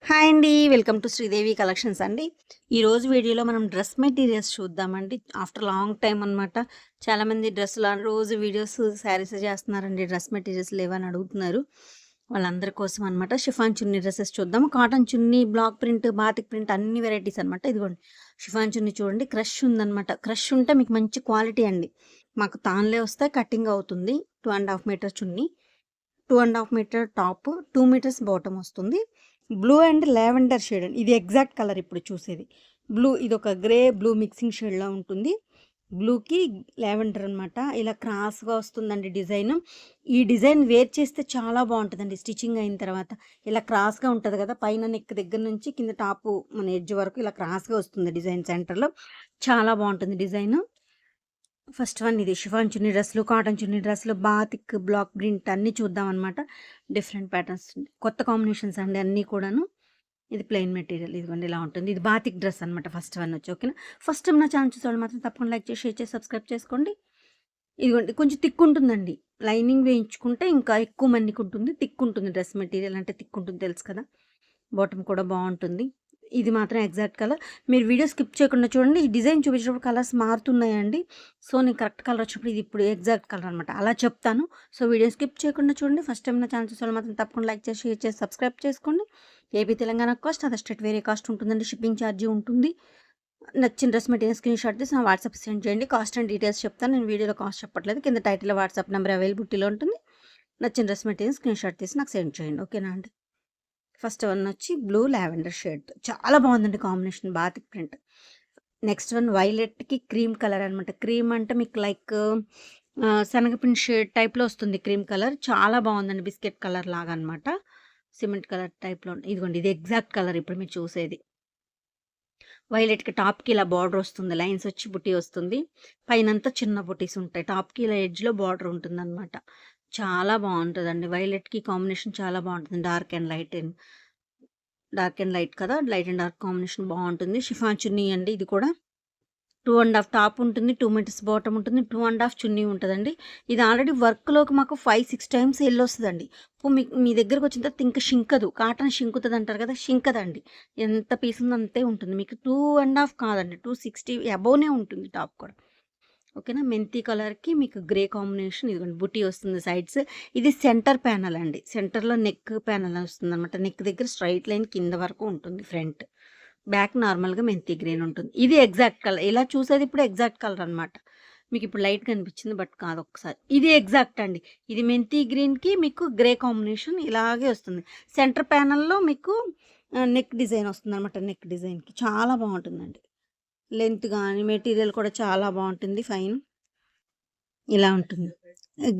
Hi అండి. Welcome to Sridevi collections అండి. ఈరోజు వీడియోలో మనం డ్రెస్ మెటీరియల్స్ చూద్దామండి. ఆఫ్టర్ లాంగ్ టైమ్ అనమాట. చాలామంది డ్రెస్సులు రోజు వీడియోస్ శారీస్ చేస్తున్నారండి. డ్రెస్ మెటీరియల్స్ లేవని అడుగుతున్నారు. వాళ్ళందరి కోసం అనమాట. షిఫాన్ చున్నీ డ్రెస్సెస్ చూద్దాము. కాటన్ చున్నీ, బ్లాక్ ప్రింట్, బాతిక్ ప్రింట్ అన్ని వెరైటీస్ అనమాట. ఇదిగోండి షిఫాన్ చున్నీ చూడండి. క్రష్ ఉందనమాట. క్రష్ ఉంటే మీకు మంచి క్వాలిటీ అండి. మాకు తాన్లే వస్తాయి, కటింగ్ అవుతుంది. 2.5 మీటర్ చున్నీ, 2.5 మీటర్ టాప్, 2 మీటర్స్ బాటమ్ వస్తుంది. బ్లూ అండ్ లావెండర్ షేడ్ అండి. ఇది ఎగ్జాక్ట్ కలర్ ఇప్పుడు చూసేది. బ్లూ, ఇది ఒక గ్రే బ్లూ మిక్సింగ్ షేడ్లో ఉంటుంది. బ్లూకి లావెండర్ అనమాట. ఇలా క్రాస్గా వస్తుందండి డిజైన్. ఈ డిజైన్ వేర్ చేస్తే చాలా బాగుంటుందండి స్టిచ్చింగ్ అయిన తర్వాత. ఇలా క్రాస్గా ఉంటుంది కదా, పైన నెక్ దగ్గర నుంచి కింద టాపు మన ఎడ్జ్ వరకు ఇలా క్రాస్గా వస్తుంది డిజైన్ సెంటర్లో. చాలా బాగుంటుంది డిజైన్. ఫస్ట్ వన్ ఇది షిఫాన్ చున్నీ డ్రెస్సులు, కాటన్ చున్నీ డ్రెస్సులు, బాతిక్, బ్లాక్ ప్రింట్ అన్నీ చూద్దాం అనమాట. డిఫరెంట్ ప్యాటర్న్స్, కొత్త కాంబినేషన్స్ అండి అన్నీ కూడాను. ఇది ప్లెయిన్ మెటీరియల్, ఇదిగోండి ఇలా ఉంటుంది. ఇది బాతిక్ డ్రెస్ అనమాట. ఫస్ట్ వన్ వచ్చి ఓకేనా. ఫస్ట్ టైం నా ఛానల్ చూసేవాళ్ళు మాత్రం తప్పకుండా లైక్ చేసి, షేర్ చేసి, సబ్స్క్రైబ్ చేసుకోండి. ఇదిగోండి కొంచెం థిక్ ఉంటుందండి. లైనింగ్ వేయించుకుంటే ఇంకా ఎక్కువ మందికి ఉంటుంది. థిక్ ఉంటుంది, డ్రెస్ మెటీరియల్ అంటే థిక్ ఉంటుంది తెలుసు కదా. బాటమ్ కూడా బాగుంటుంది. ఇది మాత్రం ఎగ్జాక్ట్ కలర్. మీరు వీడియో స్కిప్ చేయకుండా చూడండి. ఈ డిజైన్ చూపించినప్పుడు కలర్స్ మారుతున్నాయండి. సో నేను కరెక్ట్ కలర్ వచ్చినప్పుడు ఇది ఇప్పుడు ఎగ్జాక్ట్ కలర్ అనమాట, అలా చెప్తాను. సో వీడియో స్కిప్ చేయకుండా చూడండి. ఫస్ట్ టైం నా ఛానల్ చూసేవాళ్ళు మాత్రం తప్పకుండా లైక్ చేసి, షేర్ చేసి, సబ్స్క్రైబ్ చేసుకోండి. AP Telangana cost, other state వేరే కాస్ట్ ఉంటుందండి. షిప్పింగ్ ఛార్జీ ఉంటుంది. నచ్చిన డ్రెస్ మెటీరియల్ స్క్రీన్ షాట్ తీసి నా వాట్సాప్ సెండ్ చేయండి. కాస్ట్ అండ్ డీటెయిల్స్ చెప్తాను. నేను వీడియోలో కాస్ట్ చెప్పట్లేదు. కింద టైటిల్లో వాట్సాప్ నెంబర్ అవైలబిలిటీలో ఉంటుంది. నచ్చిన డ్రెస్ మెటీరియల్ స్క్రీన్ షాట్ తీసి నాకు సెండ్ చేయండి. ఓకేనా అండి. ఫస్ట్ వన్ వచ్చి బ్లూ లావెండర్ షేడ్, చాలా బాగుందండి combination, batik print. Next one వైలెట్కి క్రీమ్ కలర్ అనమాట. క్రీమ్ అంటే మీకు లైక్ శనగపిండి షేడ్ టైప్లో వస్తుంది క్రీమ్ కలర్. చాలా బాగుందండి, బిస్కెట్ కలర్ లాగా అనమాట. సిమెంట్ కలర్ టైప్లో. ఇదిగోండి ఇది ఎగ్జాక్ట్ కలర్ ఇప్పుడు మీరు చూసేది. వైలెట్కి టాప్కి ఇలా బార్డర్ వస్తుంది, లైన్స్ వచ్చి బుట్టి వస్తుంది. పైనంతా చిన్న బుటీస్ ఉంటాయి. టాప్కి ఇలా ఎడ్జ్లో బార్డర్ ఉంటుంది అనమాట. చాలా బాగుంటుందండి. వైలెట్కి కాంబినేషన్ చాలా బాగుంటుంది. Dark and light and dark and light కదా, లైట్ అండ్ డార్క్ కాంబినేషన్ బాగుంటుంది. షిఫాన్ చున్నీ అండి. ఇది కూడా 2.5 టాప్ ఉంటుంది, 2 మీటర్స్ బాటమ్ ఉంటుంది, 2.5 చున్నీ ఉంటుందండి. ఇది ఆల్రెడీ వర్క్లోకి మాకు 5-6 టైమ్స్ వస్తుందండి. మీ దగ్గరకు వచ్చిన తర్వాత ఇంకా షింకదు. కాటన్ షింకుతుంది అంటారు కదా, షింకదండి. ఎంత పీస్ ఉందో అంతే ఉంటుంది. మీకు 2.5 కాదండి, 260 అబోవ్నే ఉంటుంది టాప్ కూడా. ఓకేనా. మెంతి కలర్కి మీకు గ్రే కాంబినేషన్. ఇదిగోండి బుటీ వస్తుంది సైడ్స్. ఇది సెంటర్ ప్యానల్ అండి. సెంటర్లో నెక్ ప్యానల్ వస్తుంది అనమాట. నెక్ దగ్గర స్ట్రైట్ లైన్ కింద వరకు ఉంటుంది ఫ్రంట్. బ్యాక్ నార్మల్గా మెంతి గ్రీన్ ఉంటుంది. ఇది ఎగ్జాక్ట్ కలర్. ఇలా చూసేది ఇప్పుడు ఎగ్జాక్ట్ కలర్ అనమాట. మీకు ఇప్పుడు లైట్ కనిపించింది బట్ కాదు ఒకసారి. ఇది ఎగ్జాక్ట్ అండి. ఇది మెంతి గ్రీన్కి మీకు గ్రే కాంబినేషన్ ఇలాగే వస్తుంది. సెంటర్ ప్యానల్లో మీకు నెక్ డిజైన్ వస్తుంది అనమాట. నెక్ డిజైన్కి చాలా బాగుంటుందండి. లెంత్ కానీ మెటీరియల్ కూడా చాలా బాగుంటుంది. ఫైన్ ఇలా ఉంటుంది.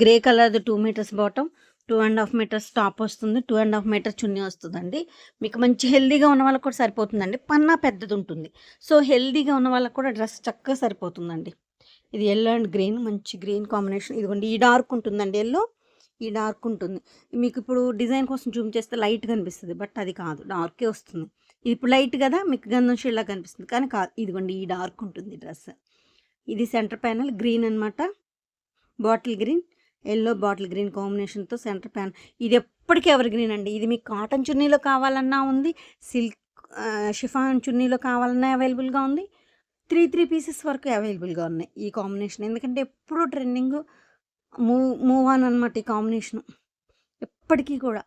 Grey colour 2 metres bottom, 2.5 metres top వస్తుంది, 2.5 మీటర్ చున్నీ వస్తుందండి. మీకు మంచి హెల్దీగా ఉన్న వాళ్ళకి కూడా సరిపోతుందండి. పన్నా పెద్దది ఉంటుంది. సో హెల్దీగా ఉన్న వాళ్ళకి కూడా డ్రెస్ చక్కగా సరిపోతుందండి. ఇది ఎల్లో అండ్ గ్రీన్, మంచి గ్రీన్ కాంబినేషన్. ఇదిగోండి ఈ డార్క్ ఉంటుందండి ఎల్లో, ఈ డార్క్ ఉంటుంది. మీకు ఇప్పుడు డిజైన్ కోసం జూమ్ చేస్తే లైట్ కనిపిస్తుంది బట్ అది కాదు, డార్కే వస్తుంది. ఇది ఇప్పుడు లైట్ కదా, మీకు గంధం షేడ్లా కనిపిస్తుంది కానీ కాదు. ఇదిగోండి ఈ డార్క్ ఉంటుంది డ్రెస్. ఇది సెంటర్ ప్యానల్ గ్రీన్ అనమాట. Bottle green, yellow bottle green కాంబినేషన్తో సెంటర్ ప్యానల్. ఇది ఎప్పటికీ ఎవర్ గ్రీన్ అండి. ఇది మీకు కాటన్ చున్నీలో కావాలన్నా ఉంది, సిల్క్ షిఫాన్ చున్నీలో కావాలన్నా అవైలబుల్గా ఉంది. 3 పీసెస్ వరకు అవైలబుల్గా ఉన్నాయి ఈ కాంబినేషన్. ఎందుకంటే ఎప్పుడూ ట్రెండింగ్, మూవ్ ఆన్ అనమాట ఈ కాంబినేషన్ ఎప్పటికీ కూడా.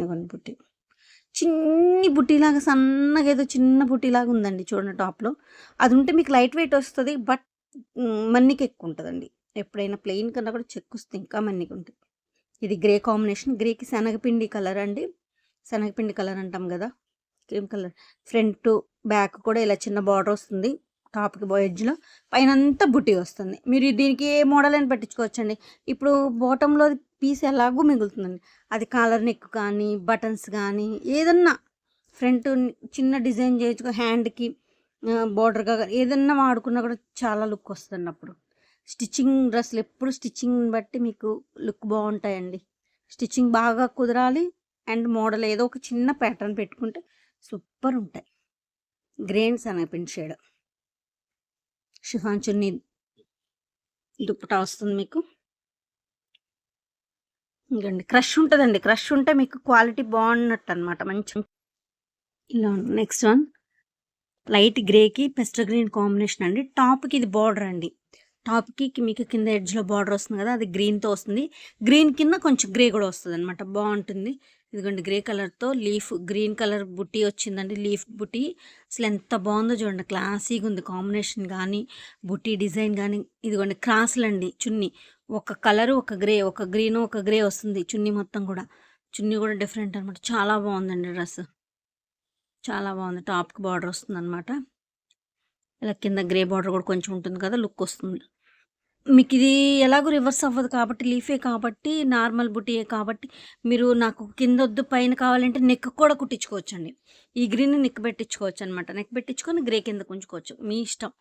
ఇవ్వండి బుట్టి, చిన్ని బుట్టిలాగా సన్నగా ఏదో చిన్న బుట్టిలాగా ఉందండి చూడండి టాప్లో. అది ఉంటే మీకు లైట్ వెయిట్ వస్తుంది బట్ మన్నిక ఎక్కువ ఉంటుందండి. ఎప్పుడైనా ప్లెయిన్ కన్నా కూడా చెక్ వస్తే ఇంకా మన్నిక ఉంటుంది. ఇది గ్రే కాంబినేషన్. గ్రేకి శనగపిండి కలర్ అండి. శనగపిండి కలర్ అంటాం కదా, క్రీమ్ కలర్. ఫ్రంట్ బ్యాక్ కూడా ఇలా చిన్న బార్డర్ వస్తుంది. టాప్కి ఎడ్జ్లో పైన అంతా బుట్టి వస్తుంది. మీరు దీనికి ఏ మోడల్ అని పెట్టించుకోవచ్చండి. ఇప్పుడు బాటంలో పీస్ ఎలాగూ మిగులుతుందండి. అది కాలర్ నెక్ కానీ, బటన్స్ కానీ, ఏదన్నా ఫ్రంట్ చిన్న డిజైన్ చేయొచ్చు. హ్యాండ్కి బార్డర్గా ఏదన్నా వాడుకున్నా కూడా చాలా లుక్ వస్తుంది అప్పుడు. స్టిచ్చింగ్ డ్రెస్సులు ఎప్పుడు స్టిచ్చింగ్ బట్టి మీకు లుక్ బాగుంటాయండి. స్టిచ్చింగ్ బాగా కుదరాలి అండ్ మోడల్ ఏదో ఒక చిన్న ప్యాటర్న్ పెట్టుకుంటే సూపర్ ఉంటాయి. గ్రీన్ శనగపిండి షేడ్. షిఫాన్ చున్నీ దుప్పటా వస్తుంది మీకు. ఇంకండి క్రష్ ఉంటుందండి. క్రష్ ఉంటే మీకు క్వాలిటీ బాగున్నట్టు అనమాట. మంచి ఇలా నెక్స్ట్ వన్ లైట్ గ్రేకి పెస్టల్ గ్రీన్ కాంబినేషన్ అండి. టాప్కి ఇది బార్డర్ అండి. టాప్కి మీకు కింద ఎడ్జ్లో బార్డర్ వస్తుంది కదా, అది గ్రీన్తో వస్తుంది. గ్రీన్ కింద కొంచెం గ్రే కూడా వస్తుంది అనమాట. బాగుంటుంది. ఇదిగోండి గ్రే కలర్తో లీఫ్ గ్రీన్ కలర్ బుట్టి వచ్చిందండి. లీఫ్ బుట్టి అసలు ఎంత బాగుందో చూడండి. క్లాసీగా ఉంది కాంబినేషన్ కానీ, బుట్టి డిజైన్ కానీ. ఇదిగోండి క్రాస్లు అండి. చున్నీ ఒక కలరు ఒక గ్రే, ఒక గ్రీన్ ఒక గ్రే వస్తుంది చున్నీ మొత్తం కూడా. చున్నీ కూడా డిఫరెంట్ అనమాట. చాలా బాగుందండి డ్రెస్. చాలా బాగుంది. టాప్కి బార్డర్ వస్తుంది అనమాట. ఇలా కింద గ్రే బార్డర్ కూడా కొంచెం ఉంటుంది కదా, లుక్ వస్తుంది మీకు. ఇది ఎలాగో రివర్స్ అవ్వదు కాబట్టి, లీఫే కాబట్టి, నార్మల్ బుటీయే కాబట్టి, మీరు నాకు కింద వద్దు పైన కావాలంటే నెక్ కూడా కుట్టించుకోవచ్చండి. ఈ గ్రీన్ నెక్ పెట్టించుకోవచ్చు అనమాట. నెక్ పెట్టించుకొని గ్రే కింద ఉంచుకోవచ్చు, మీ ఇష్టం.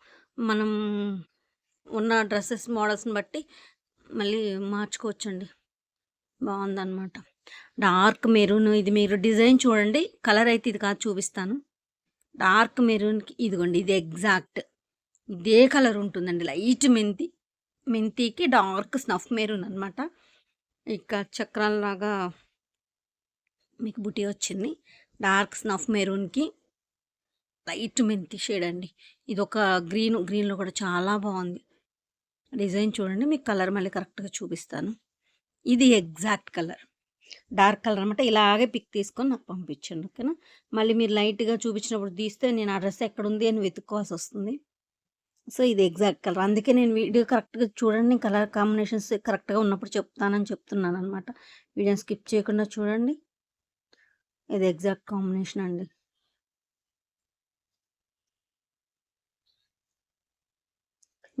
మనం ఉన్న డ్రెస్సెస్ మోడల్స్ని బట్టి మళ్ళీ మార్చుకోవచ్చండి. బాగుందన్నమాట. డార్క్ మెరూన్, ఇది మీరు డిజైన్ చూడండి. కలర్ అయితే ఇది కాదు, చూపిస్తాను. డార్క్ మెరూన్కి ఇదిగోండి, ఇది ఎగ్జాక్ట్ ఇదే కలర్ ఉంటుందండి. లైట్ మెంతికి డార్క్ స్నఫ్ మెరూన్ అనమాట. ఇక చక్రాలలాగా మీకు బుటీ వచ్చింది. డార్క్ స్నఫ్ మెరూన్కి లైట్ మెంతి షేడ్ అండి. ఇది ఒక గ్రీన్లో కూడా చాలా బాగుంది డిజైన్. చూడండి మీకు కలర్ మళ్ళీ కరెక్ట్గా చూపిస్తాను. ఇది ఎగ్జాక్ట్ కలర్, డార్క్ కలర్ అనమాట. ఇలాగే పిక్ తీసుకొని నాకు పంపించండి, ఓకేనా. మళ్ళీ మీరు లైట్గా చూపించినప్పుడు తీస్తే నేను ఆ డ్రెస్ ఎక్కడుంది అని వెతుక్కోవాల్సి వస్తుంది. సో ఇది ఎగ్జాక్ట్ కలర్. అందుకే నేను వీడియో కరెక్ట్గా చూడండి, కలర్ కాంబినేషన్స్ కరెక్ట్గా ఉన్నప్పుడు చెప్తానని చెప్తున్నాను అనమాట. వీడియోని స్కిప్ చేయకుండా చూడండి. ఇది ఎగ్జాక్ట్ కాంబినేషన్ అండి.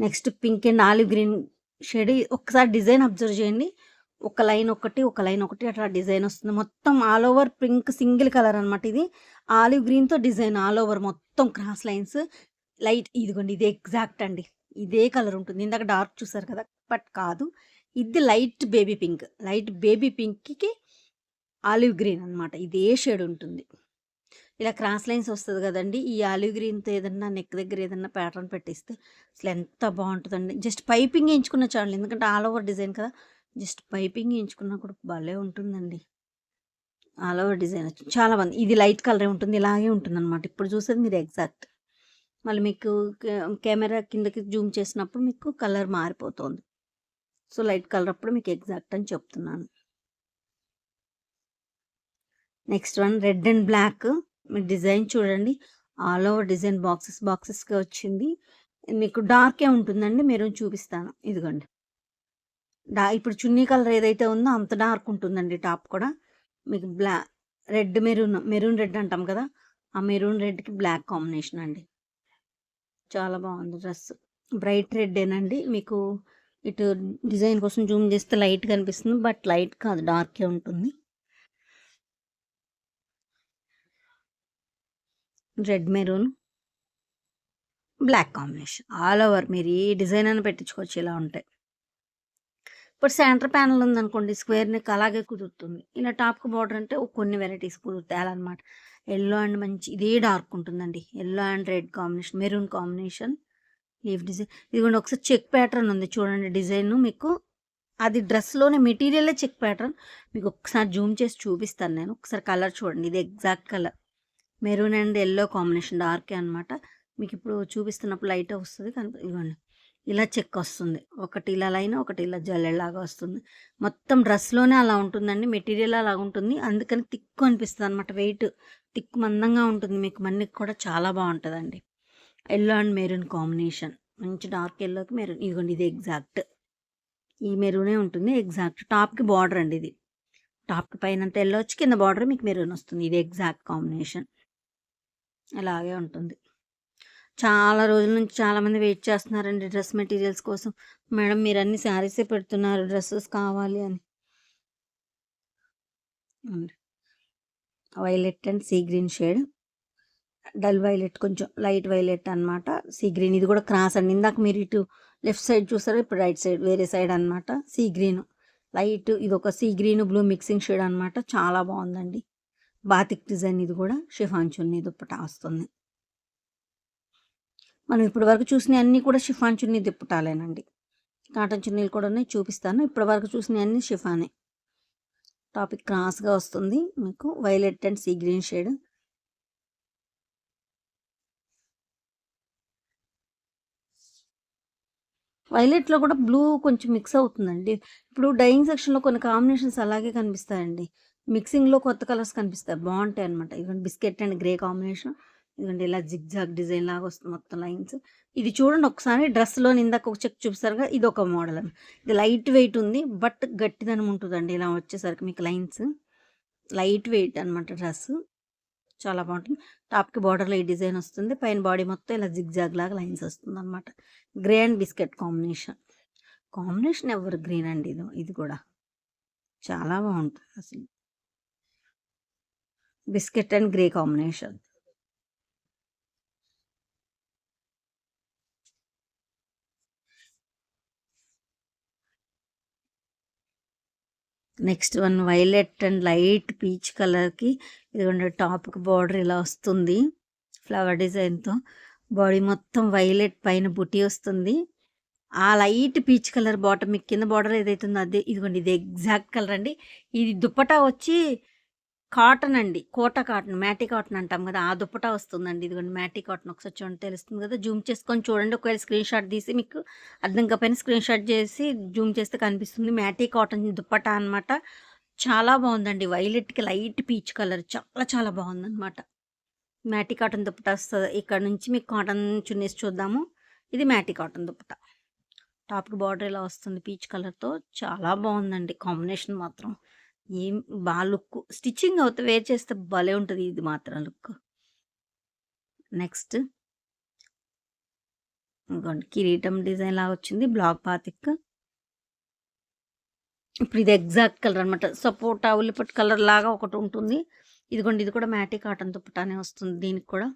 Next pink and olive green shade. ఒకసారి డిజైన్ అబ్జర్వ్ చేయండి. ఒక లైన్ ఒకటి అట్లా డిజైన్ వస్తుంది. మొత్తం all over pink single colour అనమాట. ఇది ఆలివ్ గ్రీన్తో డిజైన్ ఆల్ ఓవర్ మొత్తం క్రాస్ లైన్స్ లైట్. ఇదిగోండి ఇది ఎగ్జాక్ట్ అండి. ఇదే కలర్ ఉంటుంది. ఇందాక డార్క్ చూసారు కదా, బట్ కాదు, ఇది లైట్ బేబీ పింక్కి ఆలివ్ గ్రీన్ అనమాట. ఇదే షేడ్ ఉంటుంది. ఇలా క్రాస్ లైన్స్ వస్తుంది కదండి. ఈ ఆలివ్ గ్రీన్తో ఏదన్నా నెక్ దగ్గర ఏదన్నా ప్యాటర్న్ పెట్టిస్తే అసలు ఎంత బాగుంటుందండి. జస్ట్ పైపింగ్ వేయించుకున్న చాలు, ఎందుకంటే ఆల్ ఓవర్ డిజైన్ కదా. జస్ట్ పైపింగ్ వేయించుకున్నా కూడా భలే ఉంటుందండి. ఆల్ ఓవర్ డిజైన్ చాలా బాగుంది. ఇది లైట్ కలరే ఉంటుంది, ఇలాగే ఉంటుంది అనమాట. ఇప్పుడు చూసేది మీరు ఎగ్జాక్ట్. మళ్ళీ మీకు కెమెరా కిందకి జూమ్ చేసినప్పుడు మీకు కలర్ మారిపోతుంది. సో లైట్ కలర్ అప్పుడు మీకు ఎగ్జాక్ట్ అని చెప్తున్నాను. Next one red and black. మీరు డిజైన్ చూడండి. ఆల్ ఓవర్ డిజైన్ బాక్సెస్గా వచ్చింది. మీకు డార్కే ఉంటుందండి. మెరూన్ చూపిస్తాను. ఇదిగోండి ఇప్పుడు చున్నీ కలర్ ఏదైతే ఉందో అంత డార్క్ ఉంటుందండి. టాప్ కూడా మీకు రెడ్ మెరూన్ రెడ్ అంటాం కదా, ఆ మెరూన్ రెడ్కి బ్లాక్ కాంబినేషన్ అండి. చాలా బాగుంది డ్రెస్. బ్రైట్ రెడ్డేనండి. మీకు ఇటు డిజైన్ కోసం జూమ్ చేస్తే లైట్ కనిపిస్తుంది, బట్ లైట్ కాదు, డార్కే ఉంటుంది. Red maroon black combination all over. మీరు ఏ డిజైన్ అని పెట్టించుకోవచ్చు, ఇలా ఉంటాయి. ఇప్పుడు సెంటర్ ప్యానల్ ఉందనుకోండి, స్క్వేర్ నెక్ అలాగే కుదురుతుంది. ఇలా టాప్కి బార్డర్ అంటే కొన్ని వెరైటీస్ కుదురుతాయి అలా అనమాట. ఎల్లో అండ్ మంచి ఇదే డార్క్ ఉంటుందండి. Yellow and red combination, maroon combination, leaf design. ఇదిగోండి ఒకసారి చెక్ ప్యాటర్న్ ఉంది చూడండి డిజైన్. మీకు అది డ్రెస్లోనే మెటీరియలే చెక్ ప్యాటర్న్. మీకు ఒకసారి జూమ్ చేసి చూపిస్తాను నేను. ఒకసారి కలర్ చూడండి, ఇది exact colour. Maroon and yellow combination, డార్కే అనమాట. మీకు ఇప్పుడు చూపిస్తున్నప్పుడు లైట్ వస్తుంది కానీ ఇవ్వండి ఇలా చెక్ వస్తుంది. ఒకటి ఇలా లైన్, ఒకటి ఇలా జల్లెలాగా వస్తుంది. మొత్తం డ్రెస్లోనే అలా ఉంటుందండి. మెటీరియల్ అలా ఉంటుంది, అందుకని థిక్ అనిపిస్తుంది అనమాట. వెయిట్ థిక్ మందంగా ఉంటుంది. మీకు మన్నికి కూడా చాలా బాగుంటుందండి. ఎల్లో అండ్ మెరూన్ కాంబినేషన్, మంచి డార్క్ ఎల్లోకి మెరూన్. ఇదిగోండి ఇది ఎగ్జాక్ట్, ఈ మెరూనే ఉంటుంది ఎగ్జాక్ట్. టాప్కి బార్డర్ అండి. ఇది టాప్కి పైన ఎల్లో వచ్చి కింద బార్డర్ మీకు మెరూన్ వస్తుంది. ఇది ఎగ్జాక్ట్ కాంబినేషన్, అలాగే ఉంటుంది. చాలా రోజుల నుంచి చాలామంది వెయిట్ చేస్తున్నారండి డ్రెస్ మెటీరియల్స్ కోసం. మేడం మీరు అన్ని శారీసే పెడుతున్నారు, డ్రెస్సెస్ కావాలి అని. Violet and sea green shade, dull violet, కొంచెం లైట్ వైలెట్ అనమాట. సీ గ్రీన్ ఇది కూడా క్రాస్ అండి. ఇందాక మీరు ఇటు లెఫ్ట్ సైడ్ చూసారు, ఇప్పుడు రైట్ సైడ్ వేరే సైడ్ అనమాట. సీ గ్రీన్ లైట్, ఇది ఒక sea green blue mixing shade అనమాట. చాలా బాగుందండి. Batik design. ఇది కూడా షిఫాన్ చున్నీ దుప్పటా వస్తుంది. మనం ఇప్పటి వరకు చూసినవి అన్నీ కూడా షిఫాన్ చున్నీ దుప్పటాలేనండి. కాటన్ చున్నీలు కూడా ఉన్నాయి, చూపిస్తాను. ఇప్పటి వరకు చూసినవి అన్నీ షిఫానే. టాపిక్ క్రాస్గా వస్తుంది మీకు, violet and sea green shade. వైలెట్లో కూడా బ్లూ కొంచెం మిక్స్ అవుతుందండి. ఇప్పుడు డైయింగ్ సెక్షన్లో కొన్ని కాంబినేషన్స్ అలాగే కనిపిస్తాయండి, మిక్సింగ్లో కొత్త కలర్స్ కనిపిస్తాయి, బాగుంటాయి అనమాట. ఇదిగోండి బిస్కెట్ అండ్ గ్రే కాంబినేషన్. ఇదిగోండి ఇలా జిగ్ జాగ్ డిజైన్ లాగా వస్తుంది మొత్తం లైన్స్. ఇది చూడండి ఒకసారి, డ్రెస్లో ఇందాక ఒక చెక్ చూపిస్తారుగా, ఇది ఒక మోడల్ అండి. ఇది లైట్ వెయిట్ ఉంది బట్ గట్టిదనం ఉంటుందండి. ఇలా వచ్చేసరికి మీకు లైన్స్ లైట్ వెయిట్ అనమాట డ్రెస్, చాలా బాగుంటుంది. టాప్కి బార్డర్లో ఈ డిజైన్ వస్తుంది, పైన బాడీ మొత్తం ఇలా జిగ్ జాగ్ లాగా లైన్స్ వస్తుంది అనమాట. Grey and biscuit combination. Combination ever green అండి, ఇది కూడా చాలా బాగుంటుంది అసలు. Biscuit and grey combination. Next one violet and light peach కలర్కి ఇదిగోండి టాప్కి బార్డర్ ఇలా వస్తుంది ఫ్లవర్ డిజైన్తో. బాడీ మొత్తం వైలెట్, పైన బుటీ వస్తుంది. ఆ లైట్ పీచ్ కలర్ బాటమ్ మీకు కింద బార్డర్ ఏదైతుందో అదే, ఇదిగోండి ఇది ఎగ్జాక్ట్ కలర్ అండి. ఇది దుప్పటా వచ్చి కాటన్ అండి, కోటా కాటన్, మ్యాటీ కాటన్ అంటాం కదా, ఆ దుప్పటా వస్తుందండి. ఇదిగోండి మ్యాటీ కాటన్, ఒకసారి చూడండి తెలుస్తుంది కదా, జూమ్ చేసుకొని చూడండి. ఒకవేళ స్క్రీన్ షాట్ తీసి మీకు అర్థం కాకపోయినా స్క్రీన్ షాట్ చేసి జూమ్ చేస్తే కనిపిస్తుంది. మ్యాటీ కాటన్ దుప్పటా అనమాట. చాలా బాగుందండి, వైలెట్కి లైట్ పీచ్ కలర్, చాలా చాలా బాగుందన్నమాట. మ్యాటీ కాటన్ దుప్పటా వస్తుంది. ఇక్కడ నుంచి మీకు కాటన్ చున్నీస్ చూద్దాము. ఇది మ్యాటీ కాటన్ దుప్పటా, టాప్కి బార్డర్ ఇలా వస్తుంది పీచ్ కలర్తో, చాలా బాగుందండి కాంబినేషన్ మాత్రం. ఏం బాగా లుక్, స్టిచ్చింగ్ అవుతే వేర్ చేస్తే భలే ఉంటుంది ఇది మాత్రం లుక్. నెక్స్ట్ ఇంకోండి కిరీటం డిజైన్ లాగా వచ్చింది, బ్లాక్ బాతిక్. ఇప్పుడు ఇది ఎగ్జాక్ట్ కలర్ అనమాట, సపోటా ఉల్లిపట్టు కలర్ లాగా ఒకటి ఉంటుంది. ఇదిగోండి ఇది కూడా మ్యాటీ కాటన్ దుప్పటానే వస్తుంది, దీనికి కూడా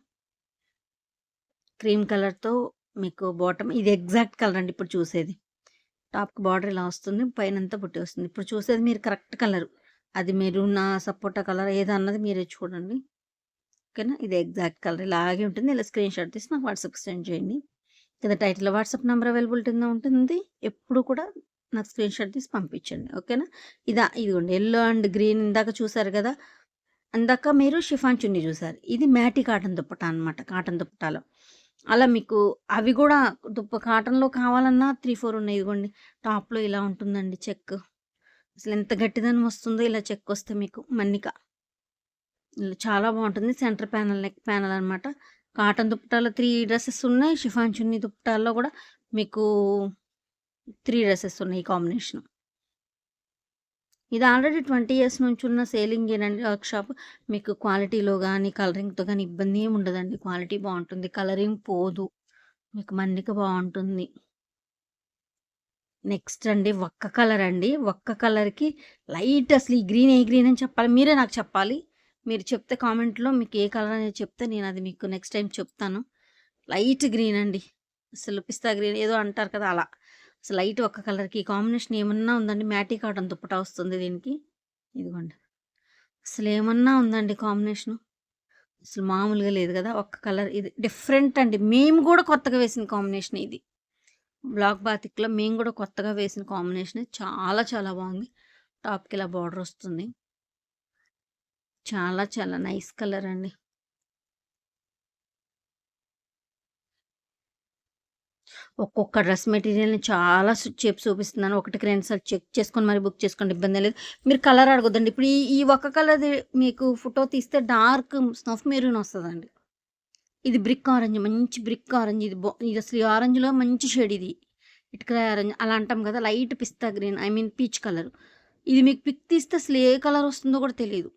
క్రీమ్ కలర్తో మీకు బాటమ్. ఇది ఎగ్జాక్ట్ కలర్ అండి ఇప్పుడు చూసేది. టాప్కి బార్డర్ ఇలా వస్తుంది, పైన అంతా బుట్టి వస్తుంది. ఇప్పుడు చూసేది మీరు కరెక్ట్ కలర్, అది మీరు నా సపోటా కలర్ ఏదన్నది మీరే చూడండి, ఓకేనా. ఇది ఎగ్జాక్ట్ కలర్ ఇలాగే ఉంటుంది. ఇలా స్క్రీన్ షాట్ తీసి నాకు వాట్సాప్కి సెండ్ చేయండి. కింద టైటిల్లో వాట్సాప్ నెంబర్ అవైలబిలిటీగా ఉంటుంది. ఎప్పుడు కూడా నాకు స్క్రీన్ షాట్ తీసి పంపించండి, ఓకేనా. ఇదిగోండి ఎల్లో అండ్ గ్రీన్ ఇందాక చూసారు కదా, అందాక మీరు షిఫాన్ చున్నీ చూసారు. ఇది మ్యాటీ కాటన్ దుప్పటా అనమాట, కాటన్ దుప్పటాలో. అలా మీకు అవి కూడా కాటన్లో కావాలన్నా 3-4 ఉన్నాయి. ఇదిగోండి టాప్లో ఇలా ఉంటుందండి చెక్, అసలు ఎంత గట్టిదనం వస్తుందో ఇలా చెక్ వస్తే మీకు మన్నిక. ఇలా చాలా బాగుంటుంది. సెంటర్ ప్యానల్, నెక్ ప్యానల్ అనమాట. కాటన్ దుప్పటాలో 3 డ్రెస్సెస్ ఉన్నాయి, షిఫాన్ చున్నీ దుప్పటాల్లో కూడా మీకు 3 డ్రెస్సెస్ ఉన్నాయి ఈ కాంబినేషన్. ఇది ఆల్రెడీ 20 ఇయర్స్ నుంచి ఉన్న సేలింగ్ ఏనండి వర్క్ షాప్. మీకు క్వాలిటీలో కానీ కలరింగ్తో కానీ ఇబ్బంది ఏమి ఉండదండి, క్వాలిటీ బాగుంటుంది, కలరింగ్ పోదు, మీకు మన్నిక బాగుంటుంది. నెక్స్ట్ అండి ఒక్క కలర్ అండి, ఒక్క కలర్కి లైట్, అసలు ఈ గ్రీన్ ఏ గ్రీన్ అని చెప్పాలి, మీరే నాకు చెప్పాలి. మీరు చెప్తే కామెంట్లో మీకు ఏ కలర్ అనేది చెప్తే నేను అది మీకు నెక్స్ట్ టైం చెప్తాను. లైట్ గ్రీన్ అండి, అసలు పిస్తా గ్రీన్ ఏదో అంటారు కదా అలా. అసలు లైట్ ఒక్క కలర్కి కాంబినేషన్ ఏమన్నా ఉందండి. మ్యాటీ కాటన్ దుప్పటా వస్తుంది దీనికి, ఇదిగోండి అసలు ఏమన్నా ఉందండి కాంబినేషను, అసలు మామూలుగా లేదు కదా. ఒక్క కలర్ ఇది డిఫరెంట్ అండి, మేము కూడా కొత్తగా వేసిన కాంబినేషన్ ఇది. బ్లాక్ బాతిక్లో మేము కూడా కొత్తగా వేసిన కాంబినేషన్, చాలా చాలా బాగుంది. టాప్కి ఇలా బార్డర్ వస్తుంది, చాలా చాలా నైస్ కలర్ అండి. ఒక్కొక్క డ్రెస్ మెటీరియల్ని చాలా చెప్పి చూపిస్తున్నాను, ఒకటికి 2 సార్లు చెక్ చేసుకొని మరి బుక్ చేసుకోండి, ఇబ్బంది లేదు. మీరు కలర్ అడగొద్దండి. ఇప్పుడు ఈ ఒక్క కలర్ మీకు ఫోటో తీస్తే డార్క్ స్నఫ్ మెరూన్ వస్తుందండి. ఇది బ్రిక్ ఆరెంజ్, మంచి బ్రిక్ ఆరెంజ్. ఇది అసలు ఈ ఆరెంజ్లో మంచి షేడ్, ఇది ఇటుకరాయ ఆరెంజ్ అలా అంటాం కదా, light pista green, I mean peach colour. ఇది మీకు పిక్ తీస్తే అసలు ఏ కలర్ వస్తుందో కూడా తెలియదు.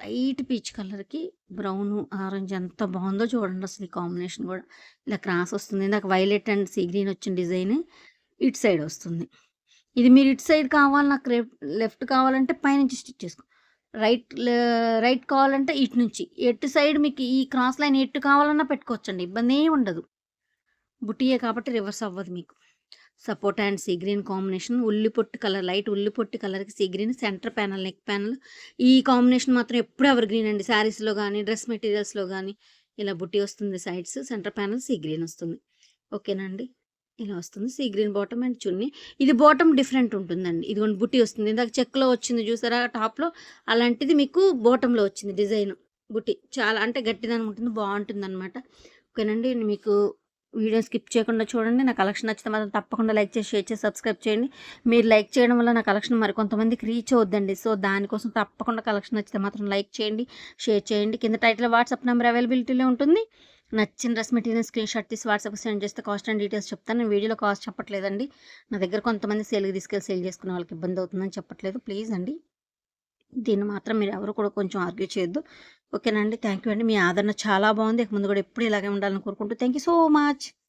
లైట్ పీచ్ కలర్కి బ్రౌన్ ఆరెంజ్ ఎంత బాగుందో చూడండి, అసలు ఈ కాంబినేషన్ కూడా ఇలా క్రాస్ వస్తుంది. ఇందాక వైలెట్ అండ్ సీ గ్రీన్ వచ్చిన డిజైన్ ఇటు సైడ్ వస్తుంది. ఇది మీరు ఇటు సైడ్ కావాలి, నాకు లెఫ్ట్ కావాలంటే పైనుంచి స్టిచ్ చేసుకో, రైట్ కావాలంటే ఇటు నుంచి, ఎటు సైడ్ మీకు ఈ క్రాస్ లైన్ ఎటు కావాలన్నా పెట్టుకోవచ్చండి, ఇబ్బంది ఏమి ఉండదు. బుట్టియే కాబట్టి రివర్స్ అవ్వదు మీకు. సపోటా అండ్ సీ గ్రీన్ కాంబినేషన్, ఉల్లిపొట్టు కలర్, లైట్ ఉల్లిపొట్టు కలర్కి sea green, centre panel, neck panel. ఈ కాంబినేషన్ మాత్రం ఎప్పుడు ఎవర్ గ్రీన్ అండి, శారీస్లో కానీ డ్రెస్ మెటీరియల్స్లో కానీ ఇలా బుట్టి వస్తుంది sides, centre panel sea green వస్తుంది, ఓకేనా అండి. ఇలా వస్తుంది. సీ గ్రీన్ బాటమ్ అండ్ చున్నీ. ఇది బాటమ్ డిఫరెంట్ ఉంటుందండి. ఇదిగోండి బుట్టి వస్తుంది. ఇందాక చెక్‌లో వచ్చింది చూసారా టాప్‌లో, అలాంటిది మీకు బాటమ్‌లో వచ్చింది డిజైన్ బుట్టి. చాలా అంటే గట్టిదనం ఉంటుంది. బావుంటుందనమాట. ఓకేనండి. మీకు వీడియో స్కిప్ చేయకుండా చూడండి. నా కలెక్షన్ నచ్చితే మాత్రం తప్పకుండా లైక్ చేసి, షేర్ చేసి, సబ్స్క్రైబ్ చేయండి. మీరు లైక్ చేయడం వల్ల నా కలెక్షన్ మరికొంతమందికి రీచ్ అవుద్దండి. సో, దానికోసం తప్పకుండా కలెక్షన్ నచ్చితే మాత్రం లైక్ చేయండి, షేర్ చేయండి. కింద టైటిల్‌లో వాట్సాప్ నంబర్ అవైలబిలిటీలో ఉంటుంది. నచ్చిన డ్రెస్ మెటీరియల్ స్క్రీన్‌షాట్ తీసి వాట్సాప్‌కి సెండ్ చేస్తే కాస్ట్ అండ్ డీటెయిల్స్ చెప్తాను. నేను వీడియోలో కాస్ట్ చెప్పట్లేదండి. నా దగ్గర కొంతమంది సేల్‌కి తీసుకెళ్ళి సేల్ చేసుకునే వాళ్ళకి ఇబ్బంది అవుతుందని చెప్పట్లేదు. ప్లీజ్ అండి. దీన్ని మాత్రం మీరు ఎవరు కూడా కొంచెం ఆర్గ్యూ చేయొద్దు. ఓకేనా అండి. థ్యాంక్ యూ అండి. మీ ఆదరణ చాలా బాగుంది. ఇక ముందు కూడా ఎప్పుడు ఇలాగే ఉండాలని కోరుకుంటూ థ్యాంక్ యూ సో మచ్.